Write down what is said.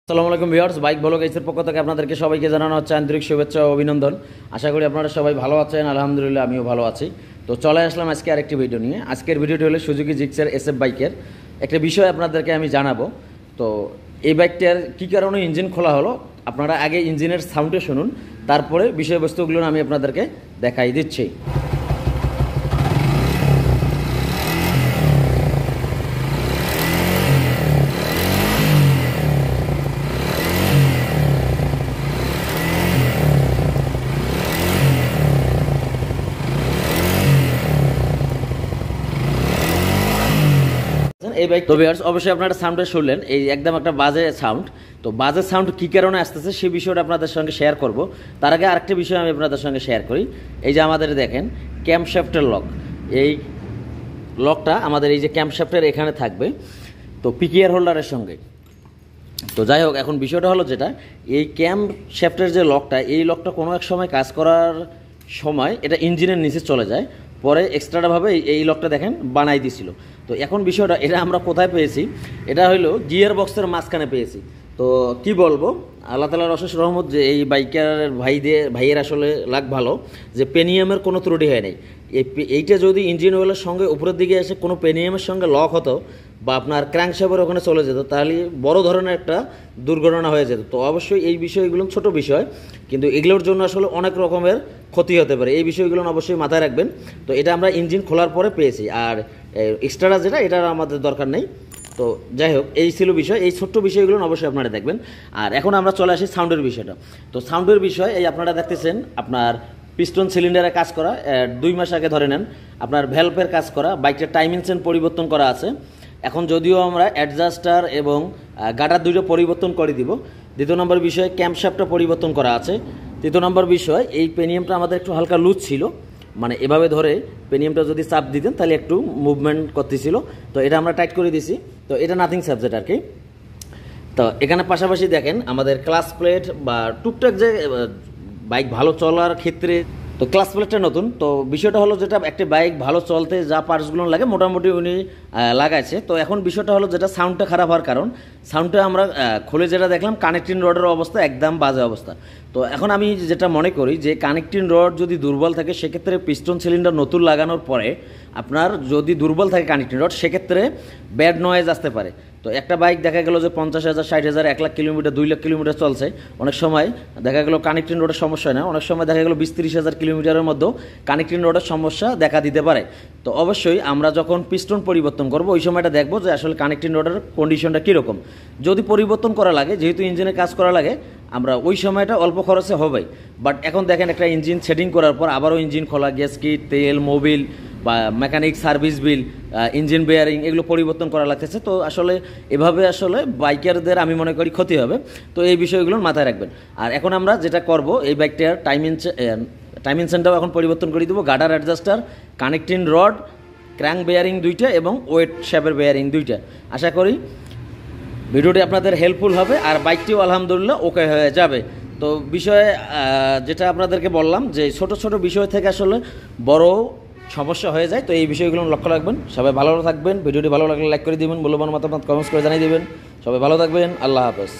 আসসালামু আলাইকুম viewers, bike blog এর পক্ষ থেকে আপনাদেরকে সবাইকে জানানো হচ্ছে আন্তরিক শুভেচ্ছা ও অভিনন্দন। আশা করি আপনারা সবাই ভালো আছেন। আলহামদুলিল্লাহ আমিও ভালো আছি। তো চলে আসলাম আজকে আরেকটি ভিডিও নিয়ে। আজকের ভিডিওটি হলো সুজুকি জিক্সার SF বাইকের একটা বিষয় আপনাদেরকে আমি জানাবো। তো এই বাইকটার কী কারণে ইঞ্জিন খোলা হলো, আপনারা আগে ইঞ্জিনের সাউন্ডে শুনুন, তারপরে বিষয়বস্তুগুলো আমি আপনাদেরকে দেখাই দিচ্ছি। এই বাইক তো ভিউয়ার্স অবশ্যই আপনারা সাউন্ডটা শুনলেন, এই একদম একটা বাজে সাউন্ড। তো বাজে সাউন্ড কী কারণে আসতেছে সেই বিষয়টা আপনাদের সঙ্গে শেয়ার করব। তার আগে আরেকটা বিষয় আমি আপনাদের সঙ্গে শেয়ার করি। এই যে আমাদের দেখেন ক্যাম্পশ্যাফটের লক, এই লকটা আমাদের এই যে ক্যাম্পশ্যাফটের এখানে থাকবে, তো পিকিআর হোল্ডারের সঙ্গে। তো যাই হোক, এখন বিষয়টা হলো যেটা, এই ক্যাম্পশ্যাফটের যে লকটা, এই লকটা কোনো এক সময় কাজ করার সময় এটা ইঞ্জিনের নিচে চলে যায়, পরে এক্সট্রাভাবে এই লকটা দেখেন বানাই দিছিল। তো এখন বিষয়টা এটা আমরা কোথায় পেয়েছি, এটা হইলো গিয়ার বক্সের মাঝখানে পেয়েছি। তো কি বলবো, আল্লাহ তাআলার অশেষ রহমত যে এই বাইকের ভাইয়ের আসলে লাক ভালো যে পেনিয়ামের কোনো ত্রুটি হয় নাই। এইটা যদি ইঞ্জিন অয়েলের সঙ্গে উপরের দিকে এসে কোনো পেনিয়ামের সঙ্গে লক হতো বা আপনার ক্র্যাঙ্কশ্যাফটের ওখানে চলে যেত, তাহলে বড় ধরনের একটা দুর্ঘটনা হয়ে যেত। তো অবশ্যই এই বিষয়গুলো ছোট বিষয়, কিন্তু এগুলোর জন্য আসলে অনেক রকমের ক্ষতি হতে পারে। এই বিষয়গুলো অবশ্যই মাথায় রাখবেন। তো এটা আমরা ইঞ্জিন খোলার পরে পেয়েছি, আর এক্সট্রা যেটা এটার আমাদের দরকার নেই। তো যাই হোক, এই ছিল বিষয়। এই ছোট্ট বিষয়গুলো অবশ্যই আপনারা দেখবেন। আর এখন আমরা চলে আসি সাউন্ডের বিষয়টা। তো সাউন্ডের বিষয় এই আপনারা দেখতেছেন, আপনার পিস্টন সিলিন্ডারে কাজ করা, 2 মাস আগে ধরে নেন, আপনার ভ্যালভের কাজ করা, বাইকটার টাইমিং চেন পরিবর্তন করা আছে। এখন যদিও আমরা অ্যাডজাস্টার এবং গার্ডার দুটো পরিবর্তন করে দিব। দ্বিতীয় নম্বর বিষয় ক্যাম্পশ্যাফটটা পরিবর্তন করা আছে। তৃতীয় নম্বর বিষয় এই পেনিয়ামটা আমাদের একটু হালকা লুজ ছিল, মানে এভাবে ধরে পেনিয়ামটা যদি চাপ দিতেন তাহলে একটু মুভমেন্ট করতেছিল। তো এটা আমরা টাইট করে দিছি। তো এটা নাথিং সাবজেক্ট আর কি। তো এখানে পাশাপাশি দেখেন আমাদের ক্লাস প্লেট বা টুকটাক যে বাইক ভালো চলার ক্ষেত্রে, তো ক্লাস প্লেটটা নতুন। তো বিষয়টা হলো যেটা, একটা বাইক ভালো চলতে যা পার্টসগুলো লাগে মোটামুটি উনি লাগাইছে। তো এখন বিষয়টা হলো যেটা, সাউন্ডটা খারাপ হওয়ার কারণ, সাউন্ডটা আমরা খুলে যেটা দেখলাম কানেক্টিং রডের অবস্থা একদম বাজে অবস্থা। তো এখন আমি যেটা মনে করি যে কানেক্টিং রড যদি দুর্বল থাকে, সেক্ষেত্রে পিস্টন সিলিন্ডার নতুন লাগানোর পরে আপনার যদি দুর্বল থাকে কানেক্টিং রড, সেক্ষেত্রে ব্যাড নয়েজ আসতে পারে। তো একটা বাইক দেখা গেল যে 50,000, 60,000, 1 লাখ কিলোমিটার, 2 লাখ কিলোমিটার চলছে, অনেক সময় দেখা গেল কানেক্টিং রোডের সমস্যা হয় না, অনেক সময় দেখা গেল 20-30,000 কিলোমিটারের মধ্যেও কানেক্টিং রোডের সমস্যা দেখা দিতে পারে। তো অবশ্যই আমরা যখন পিস্টন পরিবর্তন করব ওই সময়টা দেখবো যে আসলে কানেক্টিং রোডের কন্ডিশনটা কীরকম। যদি পরিবর্তন করা লাগে, যেহেতু ইঞ্জিনে কাজ করা লাগে, আমরা ওই সময়টা অল্প খরচে হবে। বাট এখন দেখেন একটা ইঞ্জিন সেটিং করার পর আবারও ইঞ্জিন খোলা, গ্যাস কিট, তেল, মোবিল বা মেকানিক সার্ভিস বিল, ইঞ্জিন বেয়ারিং, এগুলো পরিবর্তন করা লাগতেছে। তো আসলে এভাবে আসলে বাইকারদের আমি মনে করি ক্ষতি হবে। তো এই বিষয়গুলো মাথায় রাখবেন। আর এখন আমরা যেটা করব, এই বাইকটার টাইমিং চেনটাও এখন পরিবর্তন করে দেবো, girder, adjuster, connecting rod, crank bearing 2টা এবং ওয়েট শ্যাপের বেয়ারিং 2টা। আশা করি ভিডিওটি আপনাদের হেল্পফুল হবে, আর বাইকটিও আলহামদুলিল্লাহ ওকে হয়ে যাবে। তো বিষয়ে যেটা আপনাদেরকে বললাম যে ছোট ছোট বিষয় থেকে আসলে বড় সমস্যা হয়ে যায়। তো এই বিষয়গুলো লক্ষ্য রাখবেন। সবাই ভালো থাকবেন। ভিডিওটি ভালো লাগলে লাইক করে দিবেন, মূল্যবান মতামত কমেন্টস করে জানিয়ে দিবেন। সবাই ভালো থাকবেন। আল্লাহ হাফেজ।